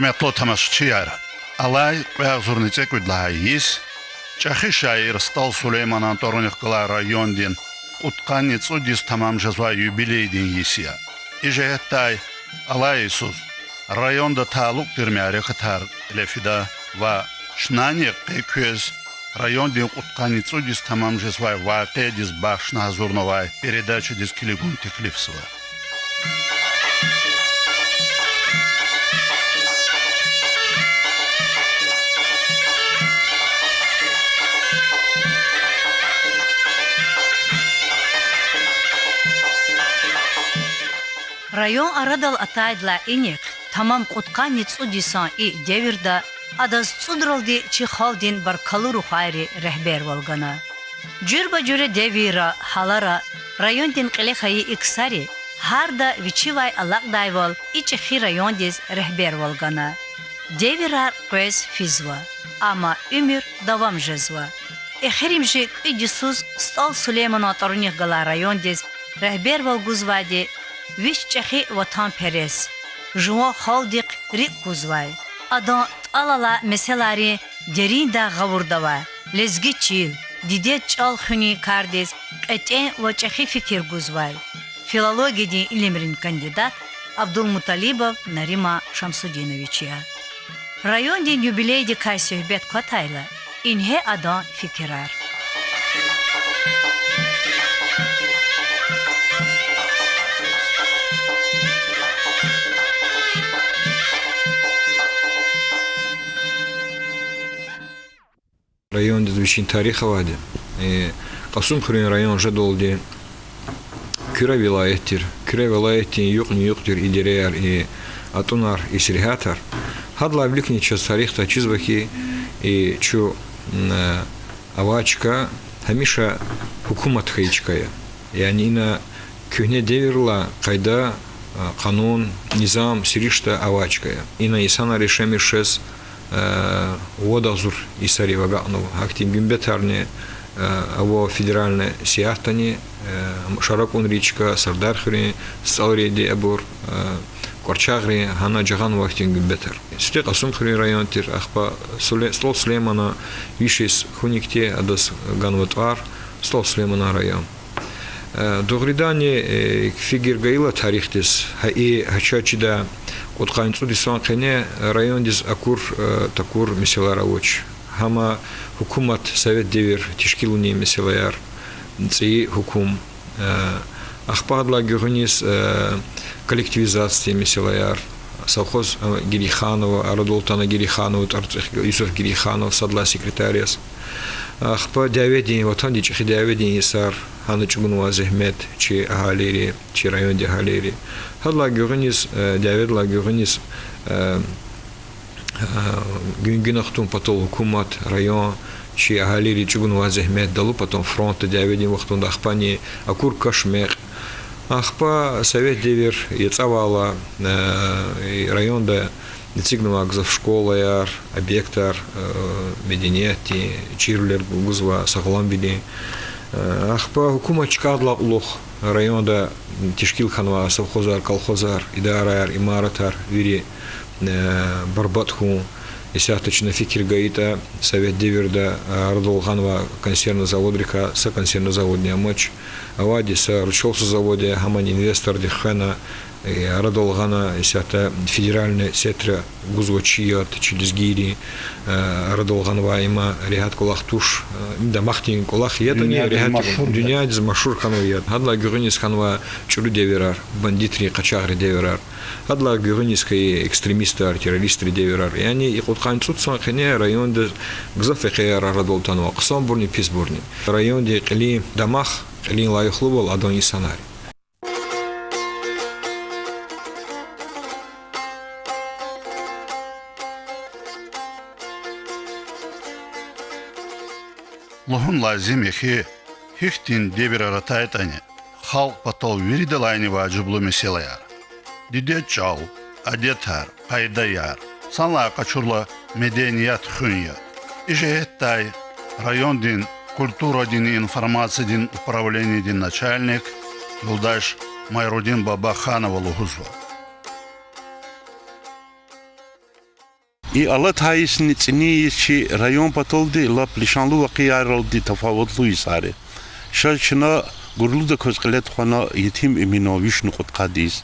Hürmetli tamaşaçılar, alay ve zurnitse kudlayız. Çaxı şair Stal Süleyman Antorovnikla rayondin utkannic udis tamam jazva юбилейдин yisiya. İjettay alaysuz rayonda taluk dirmari qatar lefida ve şnani qeköz rayondin utkannic udis tamam jazva vaqediz başna zurnovay передача диз Килигун Теклифсова. Район арадал атайдла иник, тамам куткани цудисан и деверда, адаз цудралди чихалдин бар калуру хайри рehber волгана. Джурба джуре девира, халара, райондин қилихаи иксари, харда вичивай алакдайвал и чихи райондиз рehber волгана. Девирар квез физва, ама умир давам жезва. Эхеримжик идисуз Стал Сулейман Анtorovnikla райондиз рehber волгузвади, Виш чахи ватан перес. Жуа халдик рик кузвай. Адан алала меселари деринда гавурдава. Лезги чил. Диде чал хуни кардез. Этен ва чахи фикир гузвай. Филология илимрин кандидат Абдулмуталибов Нарима Шамсудиновичия. Район дин юбилейди кай сөhbet катайла. Инхе адан фикирар. Район очень тариховади. Касум хурин район жадолди. Küre vilayettir. Küre vilayetin yok ni yoktur idireyer atunar isrihatar. Hadla влекнича тарихта чизбаки и чу авачка хамиша хукумат хайчкая. Yani ina köhne devirla kayda kanun, nizam, sirişte avачкая. Ина isana решемишес Водазур Исари Вагану, Актин Гюмбетарни, Аво федеральне Сиахтани, Шаракун Ричка, Сардархри, Салриди Абур, Корчагри, Хана Джаган Вахтин Гюмбетар. Стек Асумхри район тир, Ахпа Стол Слеймана, Вишис Хуникте, Адас Ганватвар, Стол Слеймана район. Догридани фигир Гаила тарихтис, и Хачачида, от Хайнцу дисан кене район диз акур такур меселара оч. Хама хукумат совет девер тишкилуни меселаяр ци хукум. Ахпадла гюрнис коллективизации меселаяр. Совхоз Гириханова, Арадолтана Гириханова, Юсуф Гириханов, Садла секретариас. Ахпа деведин, вот он дичи деведин исар, ханычгунва зехмет, чи агалери, чи район де агалери. Хадла гюрнис, деведла гюрнис, гюнгинахтун потол хукумат район, чи агалери чугунва зехмет, далу потом фронт деведин вахтун ахпани, акур кашмех. Ахпа совет девер яцавала районда децигнова школа яр объектар мединети чирлер гузва саглам биди ахпа хукума чкадла улух районда тишкилханва совхозар колхозар идараяр имаратар вири барбатху исяточно фикир гаита совет деверда ардолханва консервный завод река са консервный заводня мочь авади са ручолсу заводе хаман инвестор дихана Радолгана исята федеральный сетра гузвачият чилизгири Радолганва има рехат колах туш да махтин колах ятани рехат дюня диз машур хануят хадла гюрнис ханва чуру деверар бандитри качагри деверар хадла гюрнискай экстремисты террористы деверар яни и кутхан цутсан хене районда гзафекер Радолтанва ксамбурни писбурни районде кли дамах кли лайхлубал адони санари. Лохун лазим ехи хихтин дебир аратайтани халк потол виридалайни ваджиблу меселаяр. Диде чал, адетар, пайдаяр, санла качурла меденият хунья. Ижееттай район дин, культура дин, информация дин, управление дин начальник, Юлдаш, Майрудин Баба Ханова Лугузва. И Аллат Хаис Ницини чи район потолди ла плешанлу вакияралди тафавутлу исаре. Шачна гурлуда козкалет хана ятим имино вишну куткадис.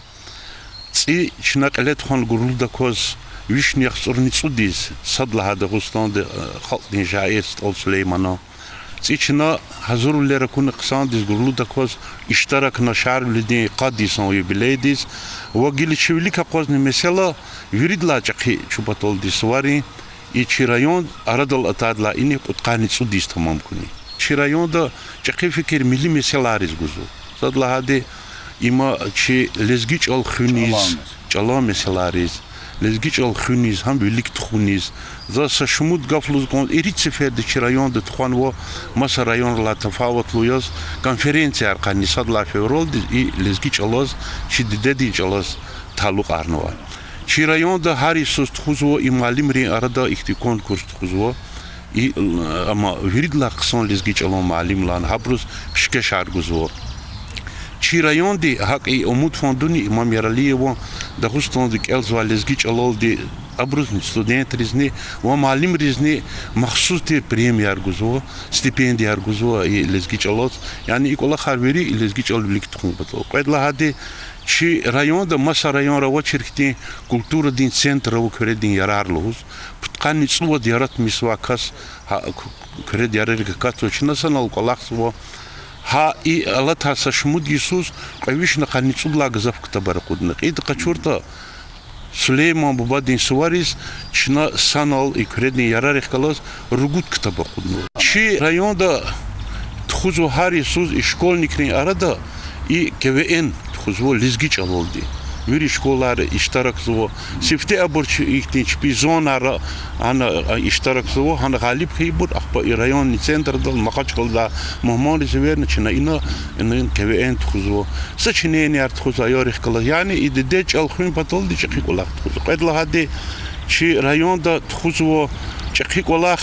Ци чна калет хан гурлуда коз вишни яхсурни цудис. Садла хада густан де халтни жаир стол Сулеймана. Ци чна хазуру лера куна қсандис гурлуда коз иштарак на шар лидни қадисан юбилейдис. وقيل شويلي كقوزني مثلا يريد لا جقي شوباتول دي سواري и чираyon арадал атадла ини куткани цудис тамам куни чираyon да جقي фикер мили меселарис гузу задла хади има чи лезгич ал хунис чала меселарис лезгич ал хунис хам велик тхунис за сашмуд гафлуз кон ирицефер де чираyon да тханво маса район ла тафавут луяз конференция аркани садла феврал и лезгич алаз чи деди алаз талук арнова чираyon да хари суст хузво и малимри арада ихти конкурс хузво и ама виридла ксон лезгич алон малим лан хабрус пишке шар гузво чираyon ди хак и умут фондуни имам яралиево да хустон ди элзва лезгич алол ди абрузни студент ризни ва малим ризни махсус ди премьер гузво стипендия гузво и лезгич алол яни икола харвери лезгич ал лик тхун бато кедла хади чи район да маса район ра черкти культура дин центр ра кредин ярарлуз путкани цува диарат мисвакас кред ярерга каточна санал колахсво ها и алата сашмуд Иисус кавишна каницудла газав ктабаркудна ид качурта Сулейман бабадин суварис чна санал и кредни ярарих калас ругут ктабакудна чи районда тхузу хар Иисус и школьникни арада и КВН тхузу лизгич алолди вири школары иштарак зво сифте абурч ихтин чпи зонара ана иштарак зво хан галиб хибур ахпа и районный центр дал махачкалда махмали зверна чина ина КВН тхузу сачинени арт тхузу ярих кала яни и деч алхун патолди чхи колах тхузу кедла хади чи районда тхузу чхи колах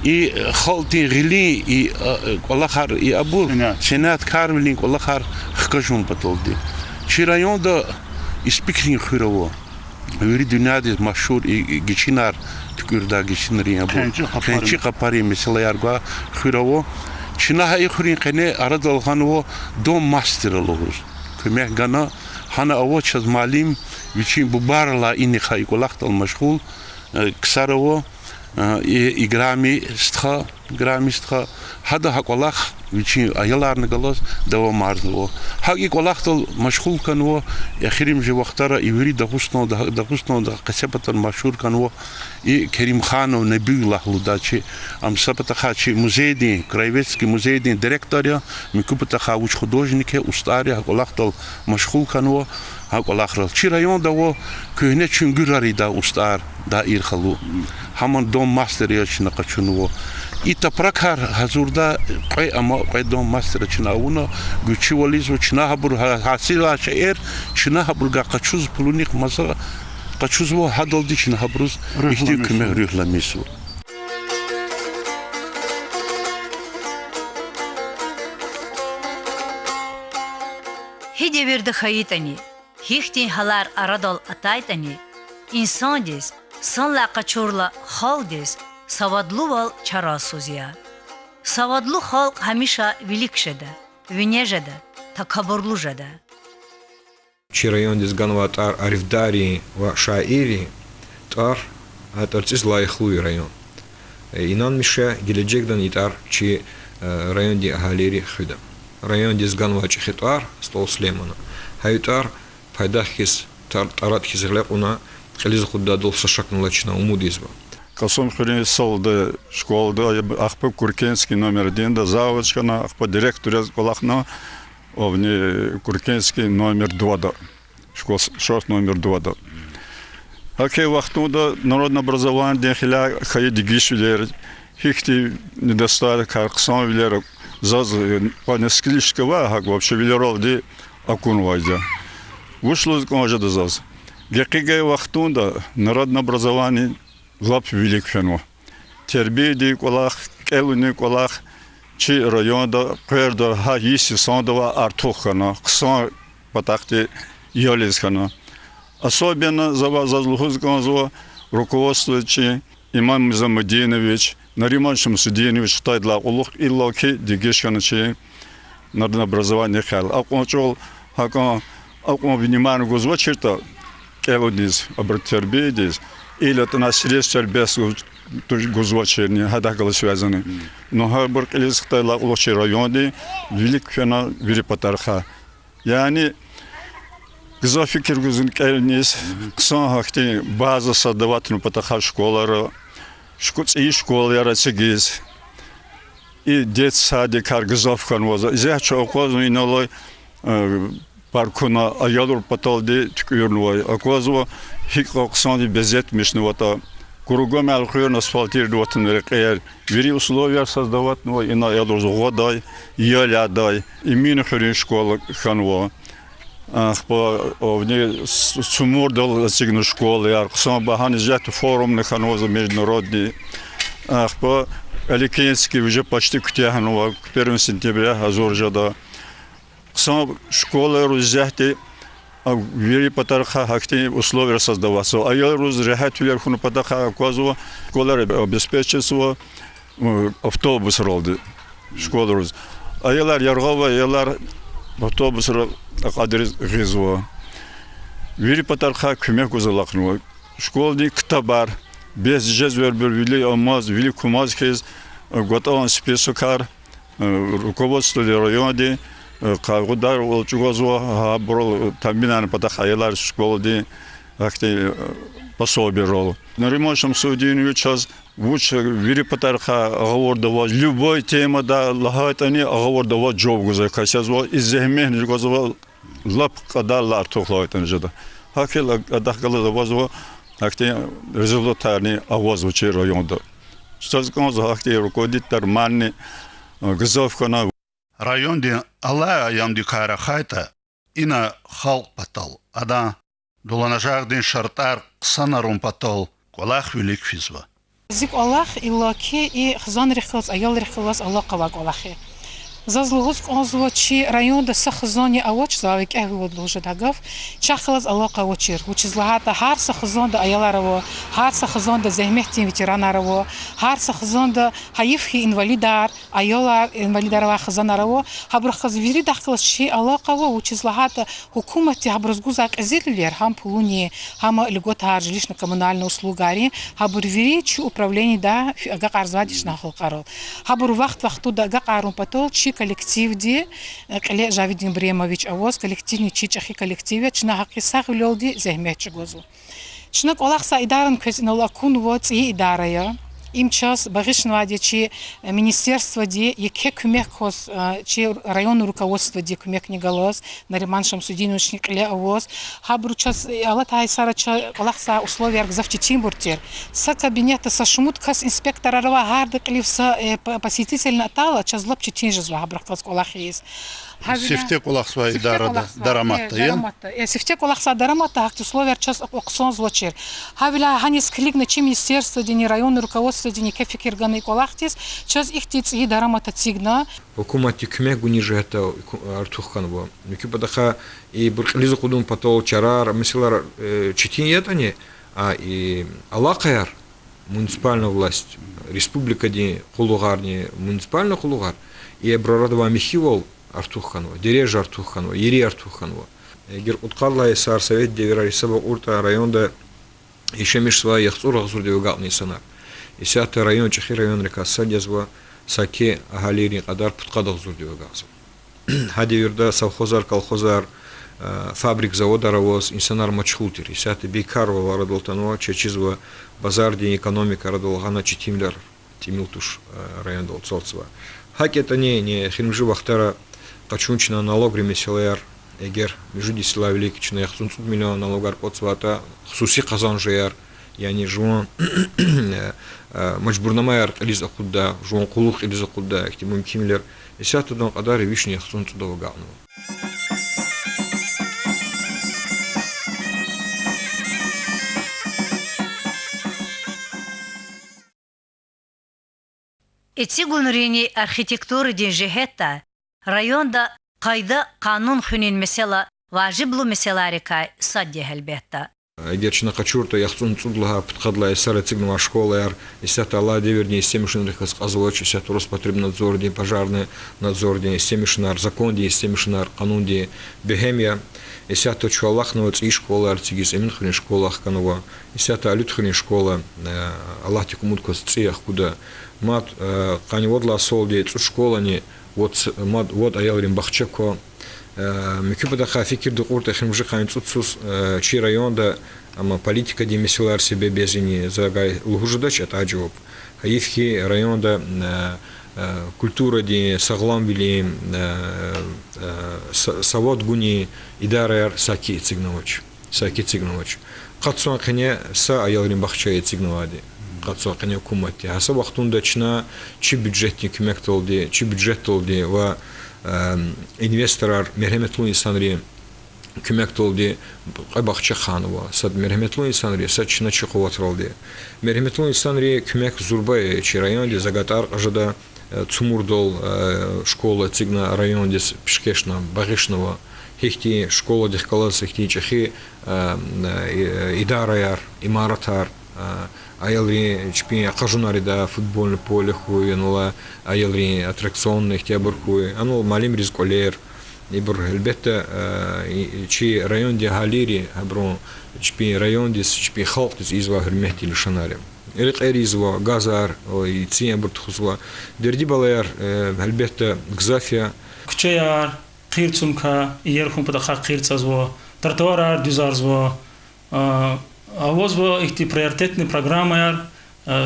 и халти гили и колахар и абур сенат карвлин колахар хкажун патолди чи районда испикрин хырово вири дунядис машур и гичинар тукурда гичинри абу кенчи капари mesela ярга хырово чина и хурин кене арадал ханво дом мастер логус кемех гана хана авоч аз малим вичин бубарла ини хай колахтал машгул ксарово играми стха хада хаколах вичин аяларны галас дава марзло хаги колахтал машгул канво яхирим же вахтара иври дагустон да касепатан машур канво и Керим Ханов набилах лудачи ам сапата хачи музейди краеведский музейди директория микупата хауч художники устари колахтал машгул канво хаколахрал чи район даво күйне чунгурари да устар да ирхалу хаман дом мастер яшна качунво и тапракар хазурда кой ама кой дом мастер чна уна гучиволизу чна хабур хасила шаир чна хабур га качуз пулуник маса качузво хадолди чна хабруз ихти кме рюхламису Хиде верде хаитани хихтин халар арадал атайтани инсандис санла качурла халдис савадлувал чарасузия. Савадлу халк хамиша велик жада, вине жада, такабурлу жада. Чи район дис ганват арифдари ва шаири тар атарцис лайхлуй район. Инан миша геледжекдан итар чи район ди ахалири худа. Район дис ганват чи хитар стол Сулеймана. Хайтар пайдахкис тарат хизрлепуна Хализ худа долса шакнулачна умудизба. Касом хрен солда школда ахпа Куркенский номер 1 да заводчка на ахпа директор колахна овни Куркенский номер 2 да школ шорт номер 2 да. Аке вахтуда народное образование дехля хаидигишвилер хихти недостаток харксан вилер заз панескилишкова хак вообще вилеров ди акунвайда. Вышло конжа да заз. Гекиге вахтунда народное образование глав велик фено. Тербиди колах, келуни колах, чи районда перда ха иси сондова артухана, ксан патахти ялизхана. Особенно за заслухузганзо руководствующий Имам Замадинович, Нариман Шамсудинович, Тайдла Улух Иллоки, Дигешканачи, народное образование хал. Акончол, акон внимание гузвачерта, келодис, обратербедис, или это на средства без гузвачерни, хадакалы связаны. Но хабар келис Тайдла Улухчи районе, великана Вирипатарха. Yani güzel fikir gözün keliniz, kısa hakti bazı sadavatını patahar şkolları, iyi şkollara çekiz, и дет садик аргзов канвоза. Изя чокозу иналой паркуна аялур паталди тükürnuvay. Акозу хикоксанди безетмишнувата. Кругом алхуйон асфальтироватын рекеер. Вери условия создавать, но и на аялур зогодай, ялядай. Именно хрен школа ханво. По овне сумурдал сигну школы. Арксан бахани жат форум на ханвоза международный. По Аликинский уже почти к тяхну, к 1 сентября, Азоржада. Сам школа рузяхти, вери патарха хакти условия создаваться. А я рузряхат верху патаха казу, школа обеспечивается, автобус ролды, школа руз. А ялар яргова, ялар автобус адрес гизва. Вери патарха кумек узалахну. Школы ктабар. Без жезвер вели амаз, вели кумаз хез, готован списокар, руководство районе, кагудар олчугозу, хаброл тамбинан патахайлар школы, акти пособие рол. Наримашам Судинович час вуч вери патарха аговордава любой тема да лахатани аговордава джобгуза касязва иззехмен жгозва лап кадалар тохлайтан жада. Хакел адахгала вазва акти результатарни авоз вучи районда. Стазгонз акти руководитель манни гзовкана Районди Аллах ямди кара хайта ина халк патал. Ада доланажардин шартар санарум патал колах велик физва. Зик Аллах иллаки и хзан рихлас аял рихлас Аллах кавак Аллахи. Зазлугус конзвачи районда сахзони авоч завик эхвод лужадагав чахлас Аллаха вочир учизлахата хар сахзонда аялараво хар сахзонда зехмехтин ветеранараво хар сахзонда хаифхи инвалидар аяла инвалидарова хзанараво хабрахаз вири дахлас чи Аллаха во учизлахата хукумати хабразгузак азилер хам пулуни хама льгот харжилишна коммунальная услугари хабурвири чи управление да агақарзвадиш нахалқарал хабур вахту да агақарум патол чи коллектив ди Кале Жавидин Бремович авоз коллективни чичахи коллективе чна хақи сах лёлди зехмет гозу чна колахса идаран көзинала кун вот и идарая им час багишнвади чи министерство ди яке кумек хос чи районное руководство ди кумек не голос Нариман Шамсудинович Кале авоз хабру час алатай сарача колахса условия аргзавчи чимбуртер са кабинета са шмуткас инспектора рава гарда кливса посетитель натала час лапчи тинжезва хабрахтас колахис Сифте колах свои дараматта, я? Сифте колахса дараматта, акт условия час оксон злочер. Хавила ханис клик на чи министерство дени районное руководство дени кефикир ганы колахтис, час их тиц и дараматта цигна. Хукумати кмек униже это артухханво. Ники падаха и бурхлизу кудум патол чарар, мисилар читин етани, а и Аллахаяр муниципальная власть, республика дени хулугарни, муниципальный хулугар, и Абрарадова Михивол Артухханова, Дережа Артухханова, Ери Артухханова. Егер уткалла и сар совет девера исаба урта районда еще меж своя яхцура гзурдева гални санар. И сята район чехи район река садязва саке агалири кадар путкада гзурдева галза. Хади юрда совхозар, колхозар, фабрик, завода равоз, инсанар мачхултер. И сята бейкарова радолтанова, чечизва базар день экономика радолгана читимляр, тимилтуш район долцолцева. Хаки это не химжи вахтара качунчина налог ремеселер эгер межуди села великична 500 миллион налогар подсвата хсуси казан жер яни жуан мажбурнамайар лиза кудда жуан кулух лиза кудда ихтимум кимлер исатудан кадар вишни 500 долгану Эти гунрини архитектуры ден жехетта районда кайда канун хунин mesela vajiblу meselарика садде хелбетта. Герчина Качурта, Яхцун Цудлага, Птхадла, и Сара Цигнова школа, и сята Алла Деверни, и Семишинар Казовоч, и сята Роспотребнадзор, и пожарный надзор, и Семишинар Закон, и Семишинар Канун, и Бехемия, и сята Чуалахнова, и школа, Артигис, и Минхрин школа Ахканова, и сята Алютхрин школа, Аллах Тикумутко Сциях, куда мат Каниводла Солди, Цу школа, не вот Аялрим Бахчако, Микюпадаха фикирду урта химжихайн цуцус чи районда ама политика демисилар себе безини загай лужудач это аджоп. Хаифхи районда культура ди саглам били савод гуни идарер саки цигновач. Саки цигновач. Қатсон қане са аялрин бахчай цигновади. Қатсон қане кумати. Аса вақтунда чна чи бюджетни кемек толди, чи бюджет толди ва инвесторар мерхеметлу инсанри көмек толди Бахча Ханова сад мерхеметлу инсанри сад чина чықоватралди мерхеметлу инсанри көмек зурбай чи районде загатар ажада цумурдол школа цигна районде пешкешна багишнова хихти школа дехкалас хихти чехи идараяр имаратар аялри чпи кажунарида футбольный поле хуй нула аялри аттракционный хтябр хуй анул малим ризколер ибр элбетте чи районде галери абру чпи районде чпи халк изва хөрмәт илшанарим элек эризва газар и циябр тхузва дерди балаяр элбетте гзафия кчаяр қирцумка иерхум падаха қирцазво тротуарар дизарзво Авозво их приоритетные программы,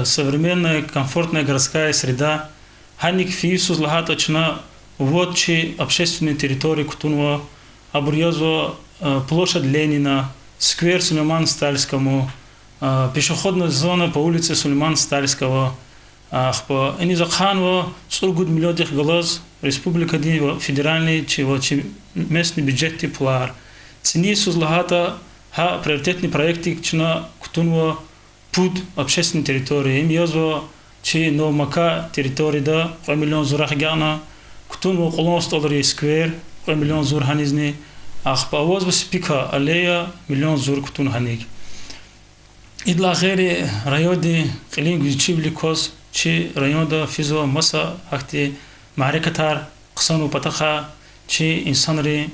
современная комфортная городская среда, ханик фиисус лагаточна водчи общественные территории Кутунова, Абурьязо площадь Ленина, сквер Сулейман Стальскому, пешеходная зона по улице Сулейман Стальского, по Энизаханво, Сургуд миллиодих глаз, республика федеральный, местный бюджет теплар, цени сузлагата ха приоритетни проекти чина Кутунва пут общественной территории. Им язва чи новмака территории да 1 миллион зурах гана Кутунва $1 сквер 1 миллион зур ханизни ах по авозва спика аллея 1 миллион зур Кутун ханик. Идла гери райоди қилин гузчивли коз чи районда физо маса ахти маърикатар қисану патаха чи инсанри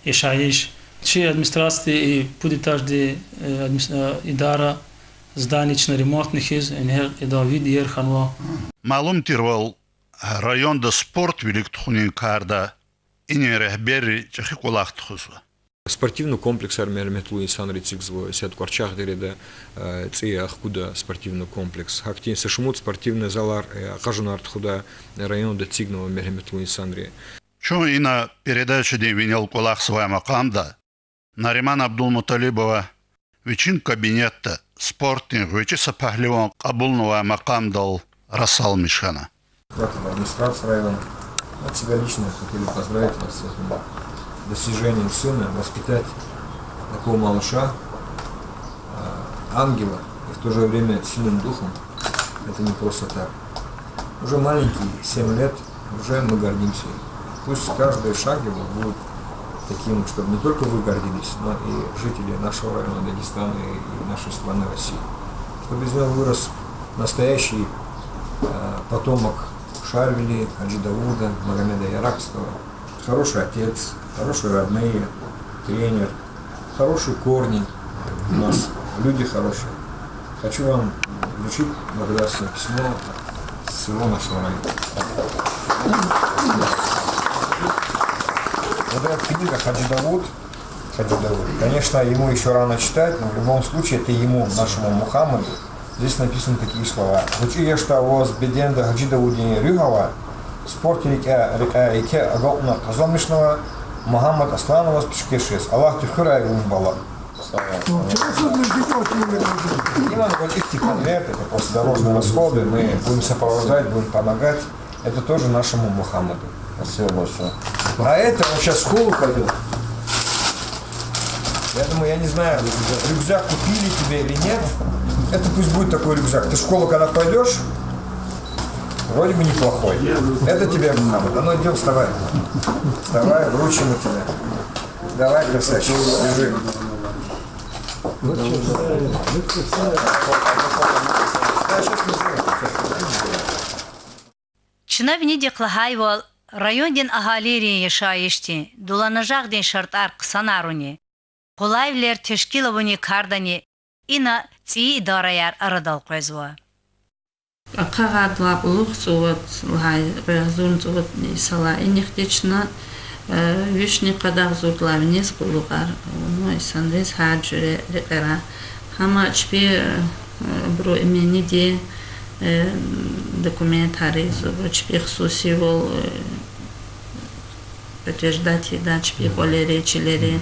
ишаиш чи администрации и пудитажди идара зданична ремонтных из эда вид ерханво. Малум тирвал районда спорт велик тхунин карда ине рехбери чахи кулах тхузва. Спортивный комплекс армерметлу инсан рецикзво сет кварчах дереда циях куда спортивный комплекс. Хактин сашмут спортивный залар кажунар тхуда район да цигнова мерметлу инсанри. Чо и на передаче день винял кулах своя макамда Нариман Абдулмуталибова вичин кабинетта спортинг вичиса пахливан кабулного макамдал Расал Мишхана. Администрация района от себя лично хотели поздравить вас с этим достижением сына, воспитать такого малыша, ангела, и в то же время сильным духом. Это не просто так. Уже маленький, 7 лет, уже мы гордимся. Пусть каждый шаг его будет таким, чтобы не только вы гордились, но и жители нашего района Дагестана и нашей страны России. Чтобы из него вырос настоящий потомок Шарвили, Хаджи Дауда, Магомеда Яракского. Хороший отец, хорошие родные, тренер, хорошие корни у нас, люди хорошие. Хочу вам вручить благодарственное письмо с всего нашего района. Вот эта книга Хаджи Дауд, конечно, ему еще рано читать, но в любом случае это ему, нашему Мухаммаду. Здесь написаны такие слова. Учи я что воз беденда Хаджи Дауди Рюгава, спортилике реке Агална Казомишного, Мухаммад Асланова спешкешес. Аллах тюхура и умбала. Не надо идти конверт, это просто дорожные расходы, мы будем сопровождать, будем помогать. Это тоже нашему Мухаммаду. Спасибо большое. А это он сейчас в школу пойдет. Я думаю, я не знаю, рюкзак купили тебе или нет. Это пусть будет такой рюкзак. Ты в школу когда пойдешь, вроде бы неплохой. Это тебе, Мухаммад. А ну идем, вставай. Вставай, вручим на тебя. Давай, красавчик, лежи. Чинавни деклагайвал райондин агалири yaşayışti, dolanacak şartlar kısanaruni, kolayvler teşkilavuni kardani, ina tsi idarayar aradal koyzva. Акагад лаблух зовут лай разун зовут сала инихтична вишни кадах зовут лавнис булугар ну и сандис хаджуре рекера хама чпи бро имени де документари зовут чпи хсуси вол подтверждать да чпи холери чилери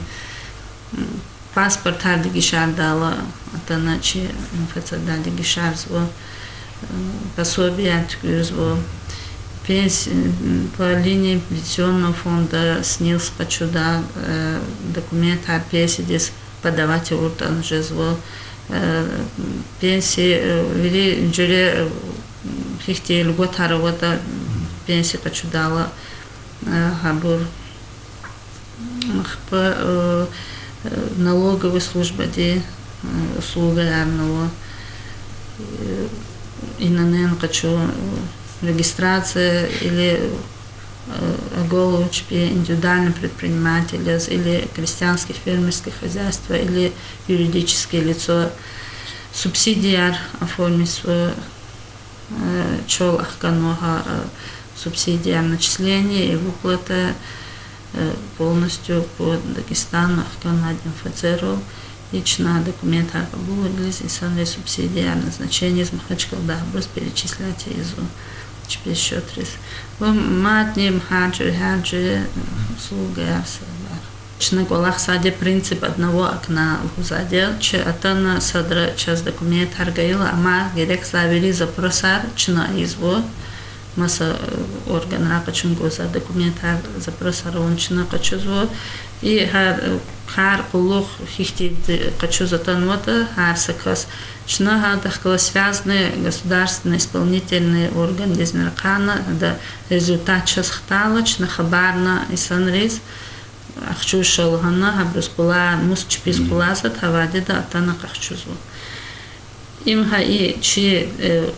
паспорт хардиги шардала атаначи фацадалиги шарзво пособие открылось по линии пенсионного фонда снился почуда документ о пенсии подавать уртан жезво пенсии вели джуре хихте льгот харовата пенсии почудала хабур по налоговой службе де услуга арного инанен хочу регистрация или оголовочки индивидуального предпринимателя или крестьянских фермерских хозяйств или юридическое лицо субсидиар оформить свое чол ахканоха субсидиар начисления и выплата полностью по Дагестану ахканадин фацеру лично документа было и самое субсидиарное значение из Махачкалда просто перечислять из теперь счет рис. Матним хаджи слуга садар. Лично голах саде принцип одного окна в задел, че атана садра час документ аргаила, ама герек завели запросар, чна изво маса орган ракачун гоза документ запросар он чна качузво и хар кулух хихти хочу затанвата хар сакас чна хадахкала связанные государственные исполнительные органы Дезнаркана да результат час хтала чна хабарна и санрис ахчу шалгана хабрус кула мус чпиз куласат хавади да атана кахчузу им хаи чи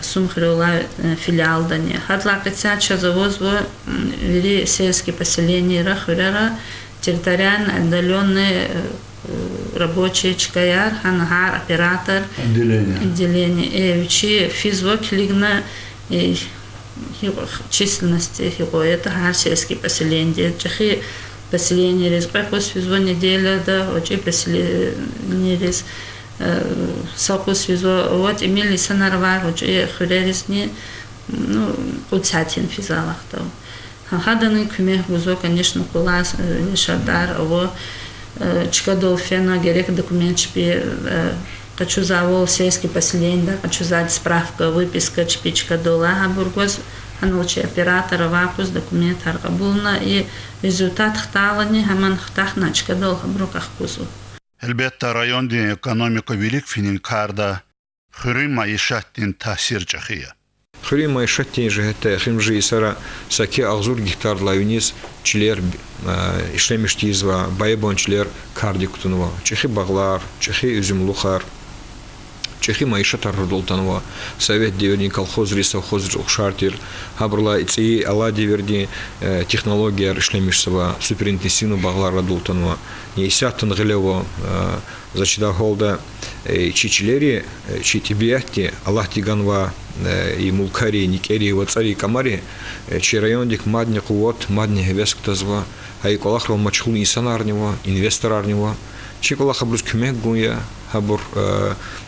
сумхрюла филиал дани хатла кацача завозво вели сельские поселения рахурара территориально отдаленные рабочие чкаяр, хангар, оператор, отделение. Учи физвок лигна численности его. Это гар сельские поселения. Чехи поселения рез. Пахос физво неделя, да, учи поселения рез. Сокус физво. Вот имели санарвар, учи хуререзни, ну, куцатин физалах там. Хаданый кумех гузо, конечно, кулас, шардар, его чкадол фена, герек документ чпи, хочу завол сельский поселение, да, хочу зать справка, выписка чпи чкадола, а бургоз, аналчи оператора, вапус, документ аргабулна, и результат хталани, хаман хтахна чкадол, хабруках кузу. Elbette rayondin ekonomika bilik finin karda хурим маишаттин тасир чахия. Хри маишаттин жегете химжи сара саки агзур гектар лавинис чилер ишлемиштизва байбончлер кардиктунва чехи баглар чехи üzümлухар чехи маишат ардолтанва совет деверни колхоз совхоз шартир хабрла ици ала деверди технология ишлемишсва суперинтенсивно баглар ардолтанва несятын гылево зачида холда чичилери читибиятти Аллах тиганва и мулкари никери вацари камари чи райондик мадни кувот мадни хевеск тазва ай колахрол мачхул инсанарнева инвесторарнева чи колаха брус кумек гуя хабур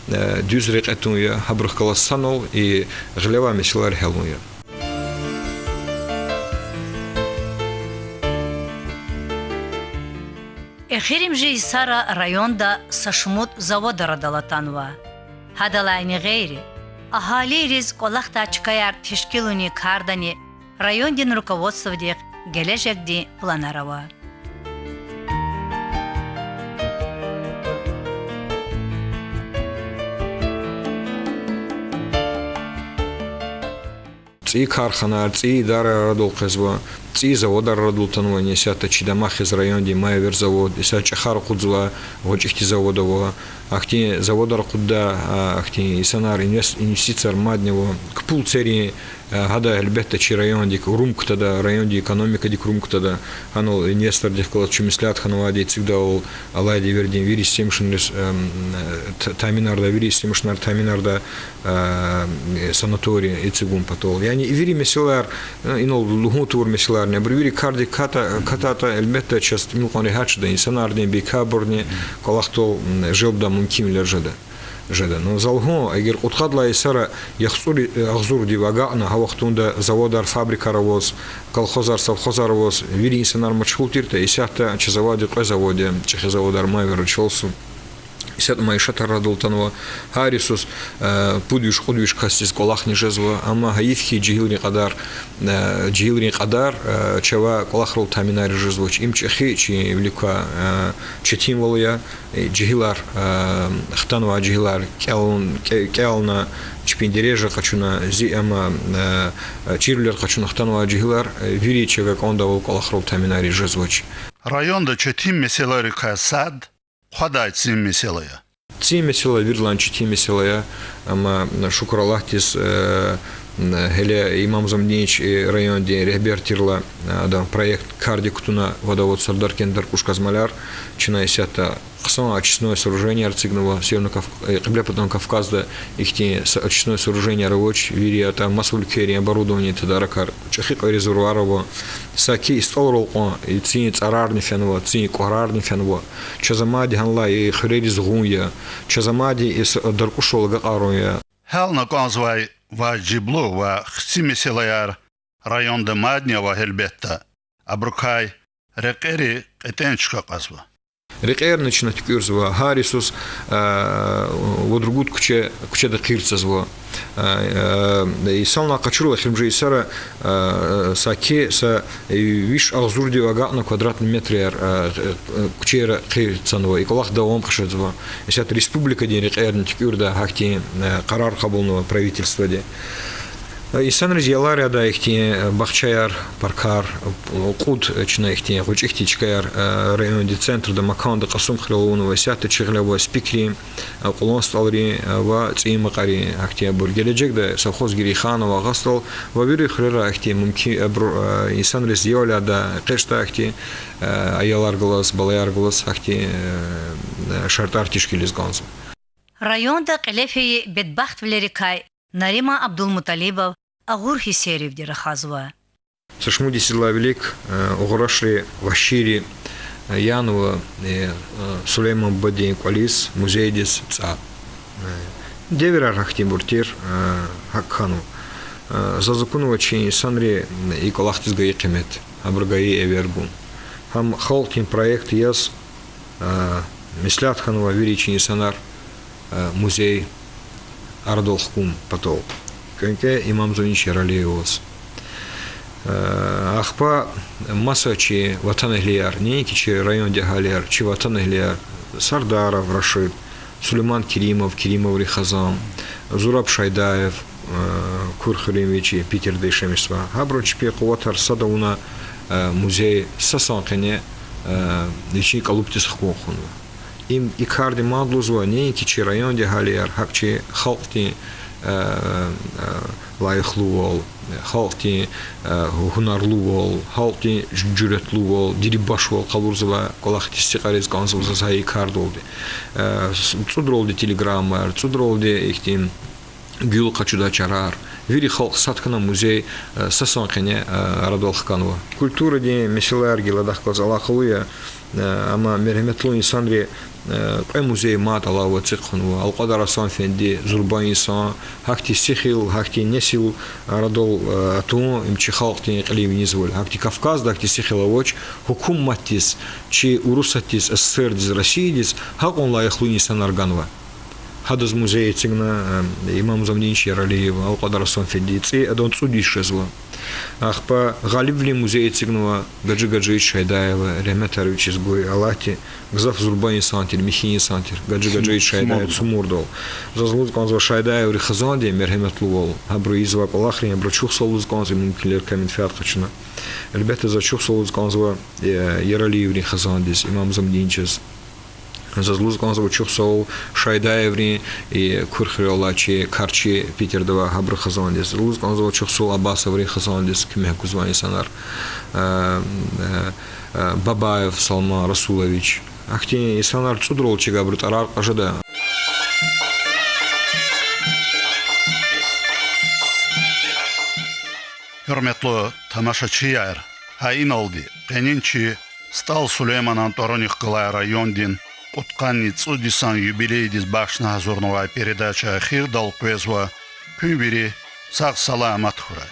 düz рекетуя хабур колассанол и глева месилар хелуя. Эхирим же Исара районда сашмут завода радалатанва. Хадалайни гейри. Ахали риз колахта чкаяр тишкилуни кардани райондин руководстводик гележекди планарава. ци кархана ци дара радол казва ци заводар радултанова несята чидамах из район ди майвер завод иса чахар кудзва гочихти заводово ахти заводар кудда ахти исанар инвестиция маднево кпул цери гада элбетта чи район ди румкта район ди экономика ди румкта ано инвестор ди вклад чумислят ханвади цигдал алайди вердин вири системшнес таминарда вири системшнар таминарда санаторий и цигун патол яни вири меселар инол лухутур меселар не бривири карди катата элбетта част милкони хачда инсанарди бикаборни колахтол желбда мумким лержада жада но залго эгер утхадла исара яхсури агзур дивагана хавахтунда заводар фабрика равоз колхозар совхозар равоз вири инсанар мачхултирта исахта чи заводи кой заводе чи заводар майвер чолсу исат майшата радултанова харисус пудвиш худвиш кастис колахни жезва ама хаифхи джихилни qaдар чава колахрул таминари жезвоч им чехи чи велика четим воля джихилар хтанова джихилар келна чпиндережа хачуна зи ама чирлер хачуна хтанова джихилар вири чега конда вол колахрул таминари жезвоч Rayonda çetin meseleleri kasad, Xaday цим meseleye. Ци месела вирлан чити меселая, ама шукралахтис хеле имам замнич район де рехбертирла да проект карди кутуна водовод Сардар Кендер Кушказмаляр чина исята кысан очистное сооружение Арцигнова Кавказа Кавказда ихти очистное сооружение рабоч вириата масулькери оборудование тадаракар чахик резервуарово саки истолролко и цини царарни фенво цини куарарни фенво чазамади ханла и хрери згуя чазамади из даркушолга ароя Hel nakanzvay va jiblu va xsi meseleler rayonda madniya va helbetta. Abrukay reqeri qeten çıkaqazva. Рекер начинать курсова Харисус водругут куче да кирцазво и сална качула химже исара саки са виш азурди вага на квадратный метр кучера кирцанова и колах давам кшезва исат республика ден рекер начинать курда хакти карар кабулного правительства де Исан разъяларя да ихти бахчаяр паркар куд чина ихти хучихти чкаяр район де центр да макан да қасум хрилонова сята чиглава спикри қулон сталри ва цимақари ахти бургележек да совхоз гириханова гастал ва бири хрира ахти мумки исан разъяля да қешта ахти аялар глас балаяр глас ахти шартар тишкилис ганс Районда Қалефи бедбахт влерикай Нарима Абдулмуталибов Агур Хисерев дирахазва. Сашмуди села Велик, Уграшри Вашири Янова, Сулейман Бадин Квалис, Музейдис Ца. Девера Рахтимуртир Хакхану. Зазакунова Чини Санри и Колахтис Гаикемет, Абрагаи Эвергун. Хам Халтин проект Яс Мислят Ханова Виричини Санар музей Ардолхкум потол. Кенке имам Зунич Ралиевос. Ахпа масса чи ватанаглияр, не чи район Дягалияр, чи ватанаглияр, Сардаров Рашид, Сулейман Керимов, Керимов Рихазам, Зураб Шайдаев, Курхаримичи, Питер Дейшемисва. Аброч Пекуатар Садауна музей Сасанкене, Личи Калуптис Хкохунва. Им икарди мадлузва не чи район Дягалияр, хакчи халти лайхлувол, халти хунарлувол, халти жюретлувол, дирибашвол калурзова колахти стикарез ганзовза сай кардолди. Цудролди телеграммар, цудролди ихтим гюл качуда чарар. Вири халк саткана музей сасанкене Радолхканова. Культура ди меселар гиладах казалахлуя, ама мерхеметлу инсанри музей маталава цирхунва алқадар асан фенди зурбан инсан хакти сихил хакти несил Радол ту имчи халкти қилимнизвол хакти Кавказ хакти сихиловоч хукумматис чи урусатис СССР диз Россиидис хакон лайхлуни санарганва Хадаз музей цигна имам Замнинчи Ралиева алқадар асан фенди ци адон цудишезва Ахпа Галибли музей Цигнова, Гаджи Шайдаева, Ремет Арович Изгой, Алати, Гзаф Зурбани Сантир, Михини Сантир, Гаджи Шайдаев, Сумурдол. Зазлуз Ганзва Шайдаев, Рихазанди, Мерхемет Лувол, Абруизва Палахри, Абрачух Солуз Ганзва, Мумкилер Каминфиат Хачина. Ребята зачух Солуз Ганзва, Яралиев Рихазандис, Имам Замдинчес. Зазлуз Ганзва Чухсол, Шайдаеври и Курхриолачи, Карчи, Питердова, Хабр Хазандис. Зазлуз Ганзва Чухсол, Абасоври Хазандис, Кюмекузвани Санар. Бабаев Салма Расулович. Ахти Исанар Цудрол Чигабрут Арар Ажада. Hürmetli tamaşaçılar, hain oldu. Keninçi Stal Süleyman Antoronich Kılay rayondin Utkani Цудисан юбилейдис башна азурновая передача Ахир Далквезва Күнбери сақ саламат хурай.